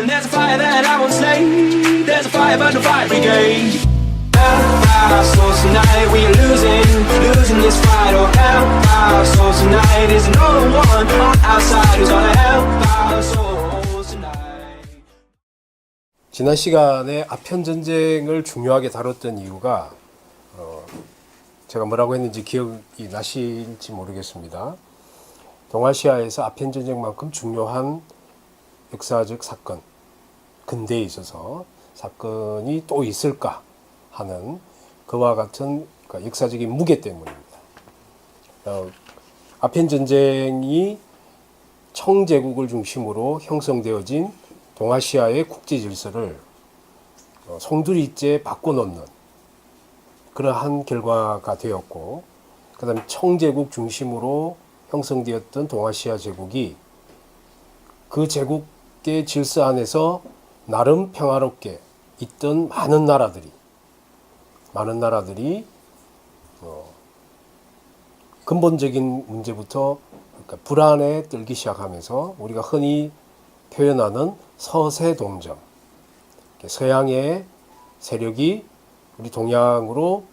And there's a fire that I won't slay. There's a fire burn the fire brigade. Our souls tonight, we are losing this fight. Oh, help our souls tonight. Is no one on our side who's gonna help our souls tonight. 지난 시간에 아편 전쟁을 중요하게 다뤘던 이유가 제가 뭐라고 했는지 기억이 나실지 모르겠습니다. 동아시아에서 아편 전쟁만큼 중요한 역사적 사건, 근대에 있어서 사건이 또 있을까 하는 그와 같은 역사적인 무게 때문입니다. 아편 전쟁이 청제국을 중심으로 형성되어진 동아시아의 국제 질서를 송두리째 바꿔놓는 그러한 결과가 되었고, 그 다음에 청제국 중심으로 형성되었던 동아시아 제국이 그 제국의 질서 안에서 나름 평화롭게 있던 많은 나라들이 근본적인 문제부터 불안에 떨기 시작하면서 우리가 흔히 표현하는 서세동점, 서양의 세력이 우리 동양으로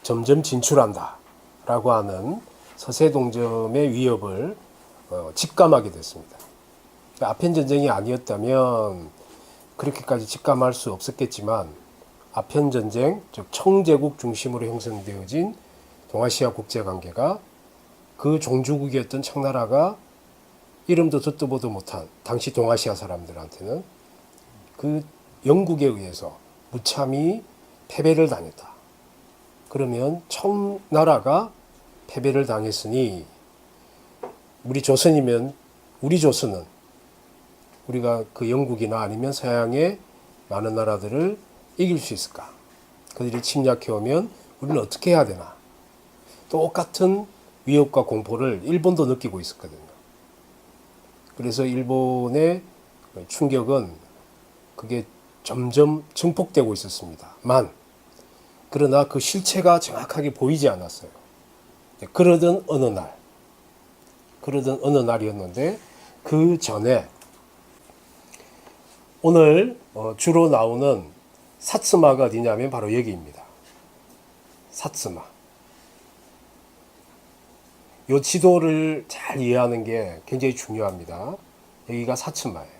점점 진출한다 라고 하는 서세동점의 위협을 직감하게 됐습니다. 아편 전쟁이 아니었다면 그렇게까지 직감할 수 없었겠지만, 아편 전쟁, 즉 청제국 중심으로 형성되어진 동아시아 국제관계가 그 종주국이었던 청나라가 이름도 듣도 보도 못한 당시 동아시아 사람들한테는 그 영국에 의해서 무참히 패배를 당했다. 그러면 청나라가 패배를 당했으니 우리 조선이면, 우리 조선은 우리가 그 영국이나 아니면 서양의 많은 나라들을 이길 수 있을까? 그들이 침략해 오면 우리는 어떻게 해야 되나? 똑같은 위협과 공포를 일본도 느끼고 있었거든요. 그래서 일본의 충격은 그게 점점 증폭되고 있었습니다. 그러나 그 실체가 정확하게 보이지 않았어요. 그러던 어느 날이었는데, 그 전에 오늘 주로 나오는 사츠마가 어디냐면 바로 여기입니다. 사츠마. 이 지도를 잘 이해하는 게 굉장히 중요합니다. 여기가 사츠마예요.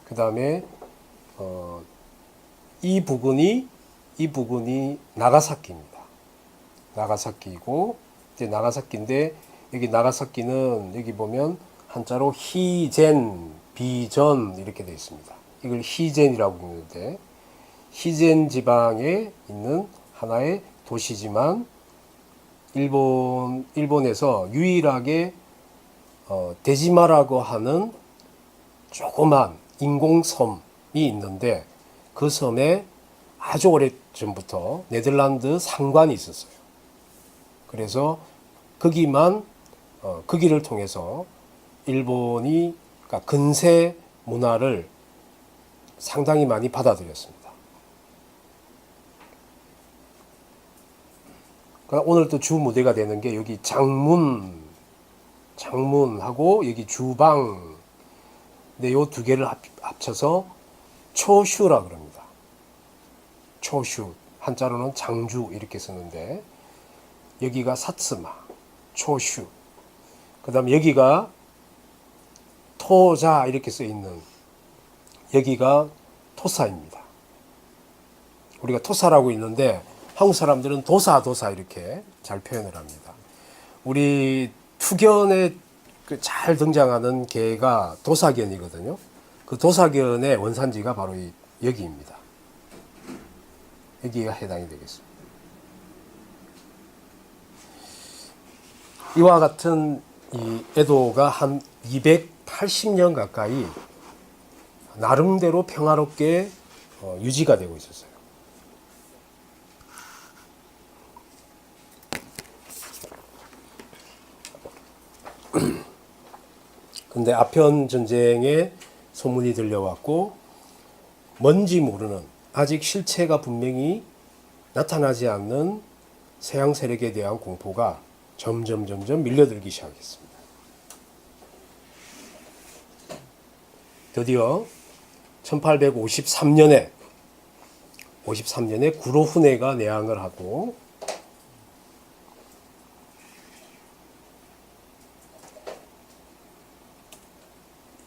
그 다음에 이 부근이 나가사키입니다. 나가사키이고, 이제 나가사키인데, 여기 나가사키는 여기 보면 한자로 히젠, 비전 이렇게 되어 있습니다. 이걸 히젠이라고 부르는데, 히젠 지방에 있는 하나의 도시지만 일본에서 유일하게 데지마라고 하는 조그만 인공섬이 있는데, 그 섬에 아주 오래전부터 네덜란드 상관이 있었어요. 그래서 그 길을 통해서 일본이 근세 문화를 상당히 많이 받아들였습니다. 오늘 또 주 무대가 되는 게 여기 장문하고 여기 주방, 근데 요 두 개를 합쳐서 초슈라 그럽니다. 초슈, 한자로는 장주 이렇게 쓰는데, 여기가 사츠마, 초슈. 그 다음 여기가 토자 이렇게 써 있는 여기가 토사입니다. 우리가 토사라고 있는데 한국 사람들은 도사 이렇게 잘 표현을 합니다. 우리 투견에 잘 등장하는 개가 도사견이거든요. 그 도사견의 원산지가 바로 여기입니다. 여기가 해당이 되겠습니다. 이와 같은 이 에도가 한 280년 가까이 나름대로 평화롭게 유지가 되고 있었어요. 근데 아편 전쟁에 소문이 들려왔고, 뭔지 모르는, 아직 실체가 분명히 나타나지 않는 서양 세력에 대한 공포가 점점 밀려들기 시작했습니다. 드디어 1853년에 구로훈해가 내항을 하고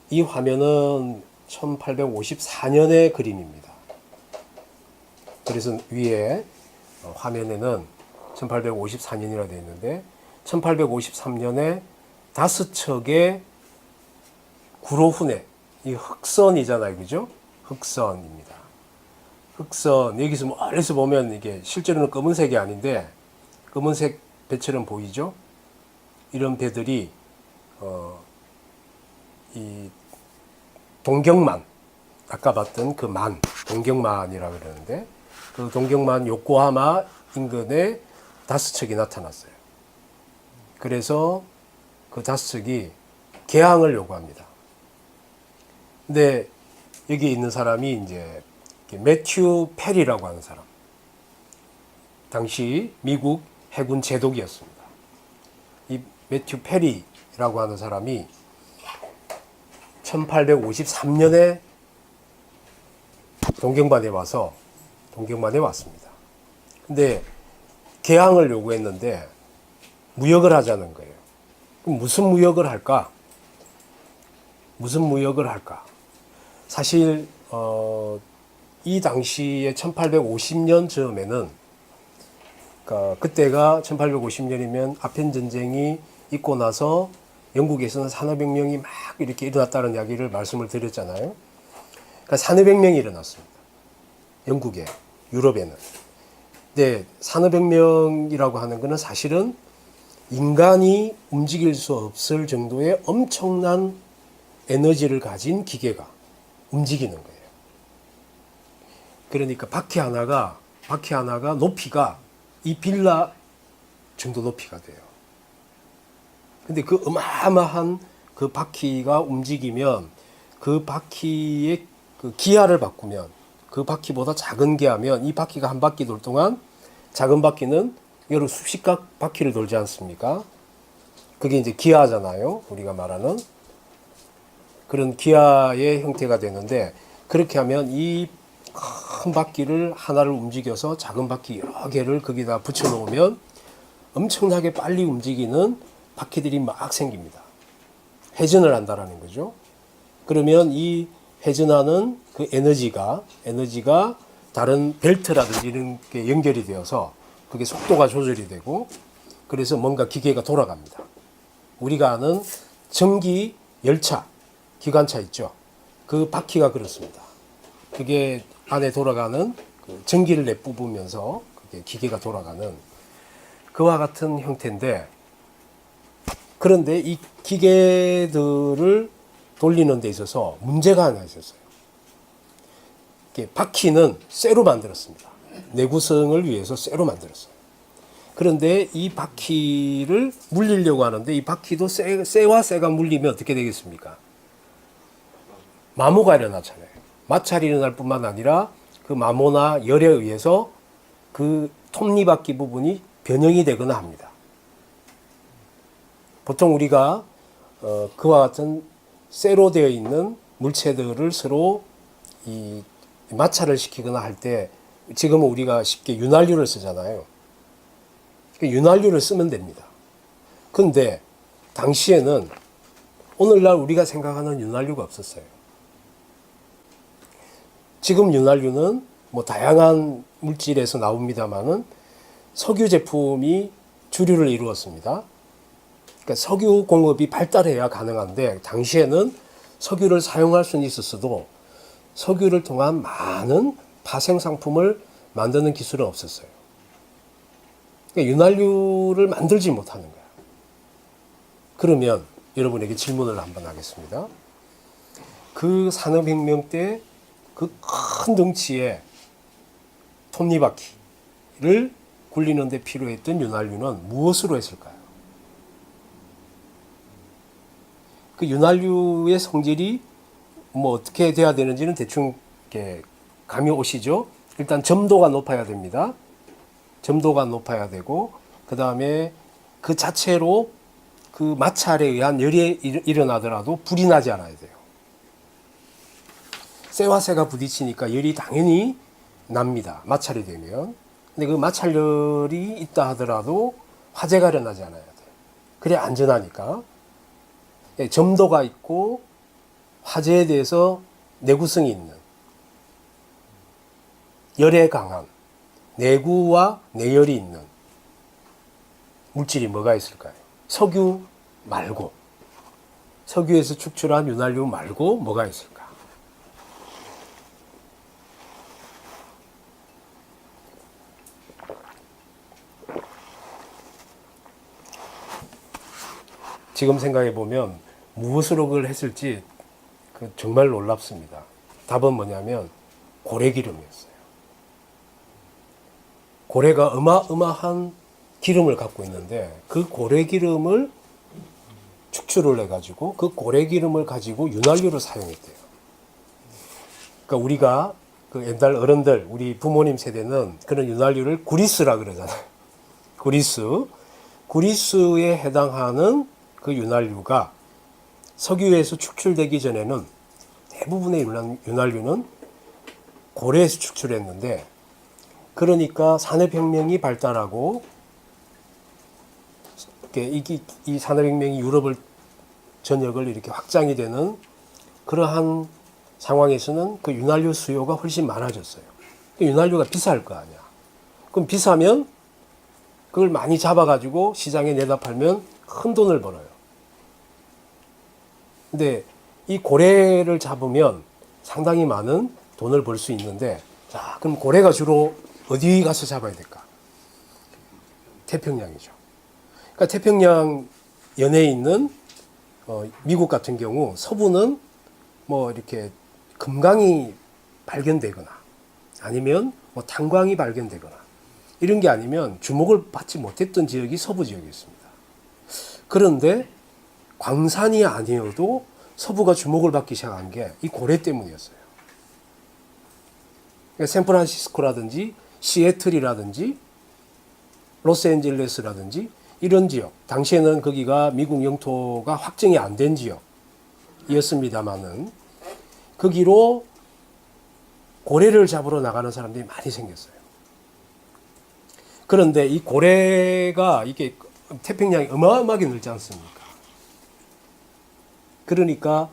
이 화면은 1854년의 그림입니다. 그래서 위에 화면에는 1854년이라 되어 있는데 1853년에 5척의 구로훈해, 이 흑선이잖아요, 그죠? 흑선입니다. 흑선, 여기서 멀리서 보면 이게 실제로는 검은색이 아닌데 검은색 배처럼 보이죠? 이런 배들이 이 동경만, 아까 봤던 그 동경만이라고 그러는데 그 동경만 요코하마 인근에 5척이 나타났어요. 그래서 그 5척이 개항을 요구합니다. 근데 여기 있는 사람이 이제 매튜 페리라고 하는 사람. 당시 미국 해군 제독이었습니다. 이 매튜 페리라고 하는 사람이 1853년에 동경만에 왔습니다. 근데 개항을 요구했는데 무역을 하자는 거예요. 그럼 무슨 무역을 할까? 사실 이 당시에 1850년 즈음에는 그때가 1850년이면 아편 전쟁이 있고 나서 영국에서는 산업혁명이 막 이렇게 일어났다는 이야기를 말씀을 드렸잖아요. 그러니까 산업혁명이 일어났습니다. 영국에, 유럽에는. 근데 산업혁명이라고 하는 것은 사실은 인간이 움직일 수 없을 정도의 엄청난 에너지를 가진 기계가 움직이는 거예요. 그러니까 바퀴 하나가 높이가 이 빌라 정도 높이가 돼요. 근데 그 어마어마한 그 바퀴가 움직이면 그 바퀴의 그 기아를 바꾸면 그 바퀴보다 작은 기아면 이 바퀴가 한 바퀴 돌 동안 작은 바퀴는 여러 수십 바퀴를 돌지 않습니까? 그게 이제 기아잖아요. 우리가 말하는 그런 기아의 형태가 되는데 그렇게 하면 이 큰 바퀴를 하나를 움직여서 작은 바퀴 여러 개를 거기다 붙여 놓으면 엄청나게 빨리 움직이는 바퀴들이 막 생깁니다. 회전을 한다라는 거죠. 그러면 이 회전하는 그 에너지가 다른 벨트라든지 이런 게 연결이 되어서 그게 속도가 조절이 되고 그래서 뭔가 기계가 돌아갑니다. 우리가 아는 전기 열차, 기관차 있죠. 그 바퀴가 그렇습니다. 그게 안에 돌아가는 그 전기를 내뿜으면서 그게 기계가 돌아가는 그와 같은 형태인데 그런데 이 기계들을 돌리는 데 있어서 문제가 하나 있었어요. 바퀴는 쇠로 만들었습니다. 내구성을 위해서 쇠로 만들었어요. 그런데 이 바퀴를 물리려고 하는데 이 바퀴도 쇠와 쇠가 물리면 어떻게 되겠습니까? 마모가 일어나잖아요. 마찰이 일어날 뿐만 아니라 그 마모나 열에 의해서 그 톱니바퀴 부분이 변형이 되거나 합니다. 보통 우리가 그와 같은 쇠로 되어 있는 물체들을 서로 이 마찰을 시키거나 할 때 지금은 우리가 쉽게 윤활유를 쓰잖아요. 윤활유를 쓰면 됩니다. 그런데 당시에는 오늘날 우리가 생각하는 윤활유가 없었어요. 지금 윤활유는 뭐 다양한 물질에서 나옵니다만은 석유 제품이 주류를 이루었습니다. 그러니까 석유 공업이 발달해야 가능한데 당시에는 석유를 사용할 수는 있었어도 석유를 통한 많은 파생 상품을 만드는 기술은 없었어요. 그러니까 윤활유를 만들지 못하는 거야. 그러면 여러분에게 질문을 한번 하겠습니다. 그 산업혁명 때 그 큰 덩치의 톱니바퀴를 굴리는 데 필요했던 윤활유는 무엇으로 했을까요? 그 윤활유의 성질이 뭐 어떻게 돼야 되는지는 대충 이렇게 감이 오시죠? 일단 점도가 높아야 됩니다. 점도가 높아야 되고 그 다음에 그 자체로 그 마찰에 의한 열이 일어나더라도 불이 나지 않아야 돼요. 쇠와 쇠가 부딪히니까 열이 당연히 납니다. 마찰이 되면. 근데 그 마찰열이 있다 하더라도 화재가 일어나지 않아야 돼요. 그래야 안전하니까. 예, 점도가 있고 화재에 대해서 내구성이 있는, 열에 강한, 내구와 내열이 있는 물질이 뭐가 있을까요? 석유 말고, 석유에서 축출한 윤활유 말고 뭐가 있을까? 지금 생각해 보면 무엇으로 그걸 했을지 정말 놀랍습니다. 답은 뭐냐면 고래기름이었어요. 고래가 어마어마한 기름을 갖고 있는데 그 고래기름을 축출을 해가지고 그 고래기름을 가지고 윤활유를 사용했대요. 그러니까 우리가 그 옛날 어른들, 우리 부모님 세대는 그런 윤활유를 구리스라 그러잖아요. 구리스에 해당하는 그 윤활유가 석유에서 축출되기 전에는 대부분의 윤활유는 고래에서 축출했는데, 그러니까 산업혁명이 발달하고 이 산업혁명이 유럽을 전역을 이렇게 확장이 되는 그러한 상황에서는 그 윤활유 수요가 훨씬 많아졌어요. 윤활유가 비쌀 거 아니야. 그럼 비싸면 그걸 많이 잡아가지고 시장에 내다 팔면 큰 돈을 벌어요. 근데 이 고래를 잡으면 상당히 많은 돈을 벌 수 있는데, 자, 그럼 고래가 주로 어디 가서 잡아야 될까? 태평양이죠. 그러니까 태평양 연해에 있는 미국 같은 경우 서부는 뭐 이렇게 금강이 발견되거나 아니면 뭐 탄광이 발견되거나 이런 게 아니면 주목을 받지 못했던 지역이 서부 지역이었습니다. 그런데 광산이 아니어도 서부가 주목을 받기 시작한 게 이 고래 때문이었어요. 그러니까 샌프란시스코라든지 시애틀이라든지 로스앤젤레스라든지 이런 지역, 당시에는 거기가 미국 영토가 확정이 안 된 지역이었습니다만은 거기로 고래를 잡으러 나가는 사람들이 많이 생겼어요. 그런데 이 고래가 이게 태평양이 어마어마하게 넓지 않습니까? 그러니까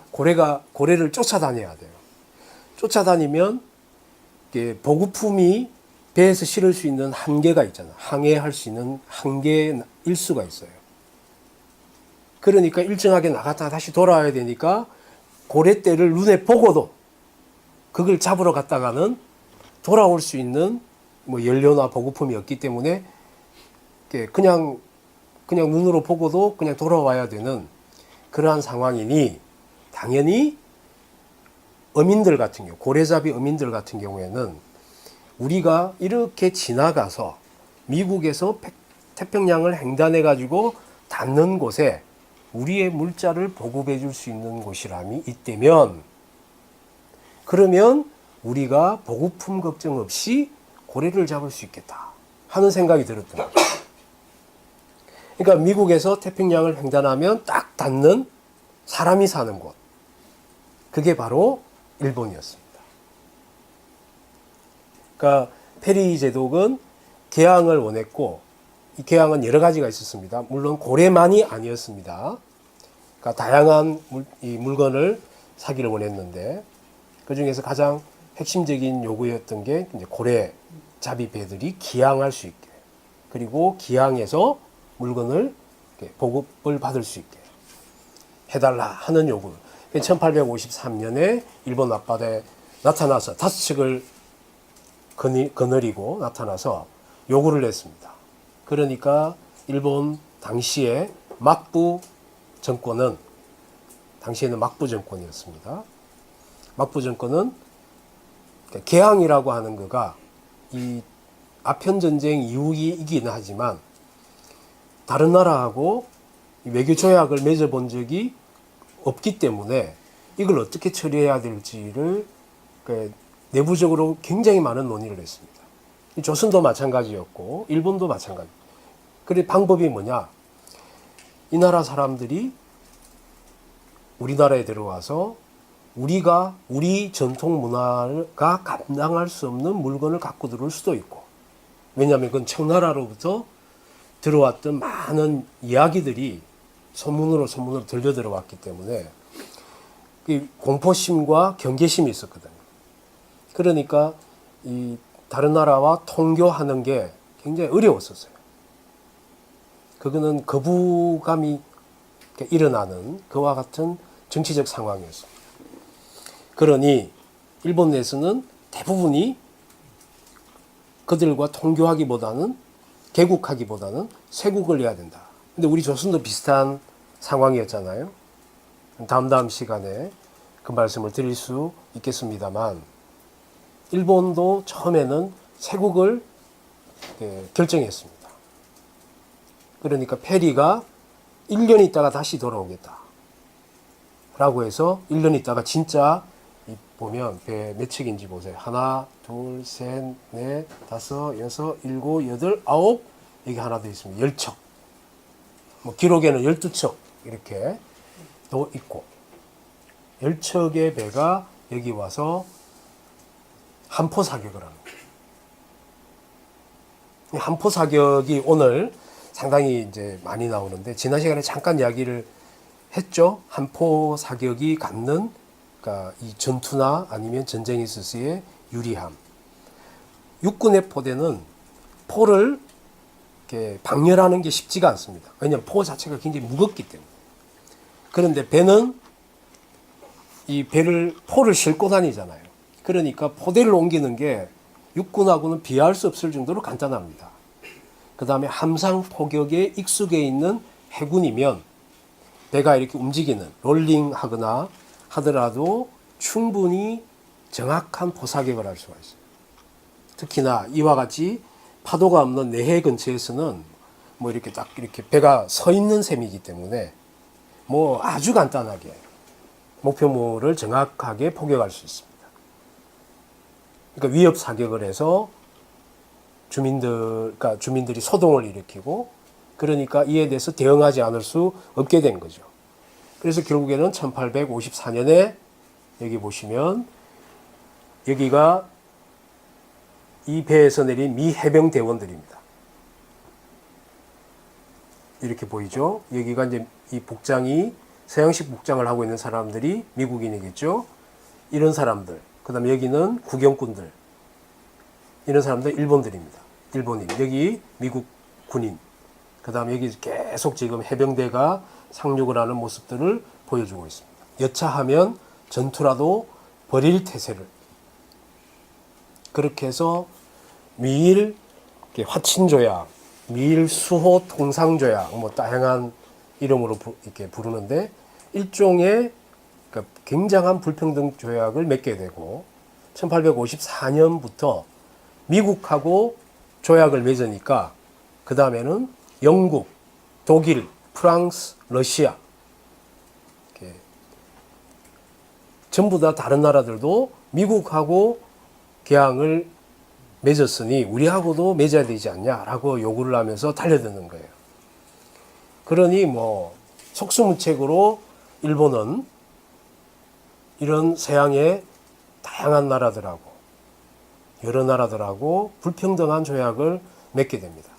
고래를 쫓아다녀야 돼요. 쫓아다니면 보급품이 배에서 실을 수 있는 한계가 있잖아요. 항해할 수 있는 한계일 수가 있어요. 그러니까 일정하게 나갔다가 다시 돌아와야 되니까 고래떼를 눈에 보고도 그걸 잡으러 갔다가는 돌아올 수 있는 뭐 연료나 보급품이 없기 때문에 그냥 눈으로 보고도 그냥 돌아와야 되는 그러한 상황이니, 당연히 어민들 같은 경우, 고래잡이 어민들 같은 경우에는 우리가 이렇게 지나가서 미국에서 태평양을 횡단해 가지고 닿는 곳에 우리의 물자를 보급해 줄 수 있는 곳이람이 있다면, 그러면 우리가 보급품 걱정 없이 고래를 잡을 수 있겠다 하는 생각이 들었던 거죠. 그러니까 미국에서 태평양을 횡단하면 딱 닿는 사람이 사는 곳, 그게 바로 일본이었습니다. 그러니까 페리 제독은 개항을 원했고, 이 개항은 여러 가지가 있었습니다. 물론 고래만이 아니었습니다. 그러니까 다양한 물건을 사기를 원했는데, 그 중에서 가장 핵심적인 요구였던 게 이제 고래 잡이 배들이 기항할 수 있게, 그리고 기항에서 물건을 보급을 받을 수 있게 해달라 하는 요구. 1853년에 일본 앞바다에 나타나서 다섯 척을 거느리고 나타나서 요구를 했습니다. 그러니까 일본 당시에 막부 정권은, 당시에는 막부 정권이었습니다. 막부 정권은 개항이라고 하는 거가 이 아편 전쟁 이후이긴 하지만 다른 나라하고 외교 조약을 맺어본 적이 없기 때문에 이걸 어떻게 처리해야 될지를 내부적으로 굉장히 많은 논의를 했습니다. 조선도 마찬가지였고 일본도 마찬가지. 그래 방법이 뭐냐? 이 나라 사람들이 우리나라에 들어와서 우리가 우리 전통 문화가 감당할 수 없는 물건을 갖고 들어올 수도 있고, 왜냐하면 그건 청나라로부터 들어왔던 많은 이야기들이 소문으로 들려 들어왔기 때문에 이 공포심과 경계심이 있었거든요. 그러니까 이 다른 나라와 통교하는 게 굉장히 어려웠었어요. 그거는 거부감이 일어나는 그와 같은 정치적 상황이었습니다. 그러니 일본 내에서는 대부분이 그들과 통교하기보다는 개국하기보다는 쇄국을 해야 된다. 근데 우리 조선도 비슷한 상황이었잖아요. 다음 시간에 그 말씀을 드릴 수 있겠습니다만, 일본도 처음에는 쇄국을 결정했습니다. 그러니까 페리가 1년 있다가 다시 돌아오겠다 라고 해서 1년 있다가 진짜 보면 배 몇 척인지 보세요. 하나, 둘, 셋, 넷, 다섯, 여섯, 일곱, 여덟, 아홉, 여기 하나 더 있습니다. 10척. 뭐 기록에는 12척 이렇게 또 있고, 10척의 배가 여기 와서 한포 사격을 합니다. 한포 사격이 오늘 상당히 이제 많이 나오는데, 지난 시간에 잠깐 이야기를 했죠. 한포 사격이 갖는, 그러니까 이 전투나 아니면 전쟁에 있어서의 유리함. 육군의 포대는 포를 이렇게 방열하는 게 쉽지가 않습니다. 왜냐하면 포 자체가 굉장히 무겁기 때문에. 그런데 배는 이 포를 싣고 다니잖아요. 그러니까 포대를 옮기는 게 육군하고는 비할 수 없을 정도로 간단합니다. 그 다음에 함상 포격에 익숙해 있는 해군이면 배가 이렇게 움직이는, 롤링하거나 하더라도 충분히 정확한 포사격을 할 수가 있어요. 특히나 이와 같이 파도가 없는 내해 근처에서는 뭐 이렇게 딱 이렇게 배가 서 있는 셈이기 때문에 뭐 아주 간단하게 목표물을 정확하게 포격할 수 있습니다. 그러니까 위협 사격을 해서 그러니까 주민들이 소동을 일으키고, 그러니까 이에 대해서 대응하지 않을 수 없게 된 거죠. 그래서 결국에는 1854년에 여기 보시면 여기가 이 배에서 내린 미 해병 대원들입니다. 이렇게 보이죠? 여기가 이제 이 복장이 서양식 복장을 하고 있는 사람들이 미국인이겠죠? 이런 사람들. 그 다음에 여기는 구경꾼들. 이런 사람들 일본들입니다. 일본인. 여기 미국 군인. 그 다음에 여기 계속 지금 해병대가 상륙을 하는 모습들을 보여주고 있습니다. 여차하면 전투라도 벌일 태세를. 그렇게 해서 미일 화친조약, 미일 수호 통상조약, 뭐 다양한 이름으로 이렇게 부르는데, 일종의 그러니까 굉장한 불평등 조약을 맺게 되고, 1854년부터 미국하고 조약을 맺으니까 그 다음에는 영국, 독일, 프랑스, 러시아, 이렇게 전부 다 다른 나라들도 미국하고 계약을 맺었으니 우리하고도 맺어야 되지 않냐라고 요구를 하면서 달려드는 거예요. 그러니 뭐 속수무책으로 일본은 이런 서양의 다양한 나라들하고 여러 나라들하고 불평등한 조약을 맺게 됩니다.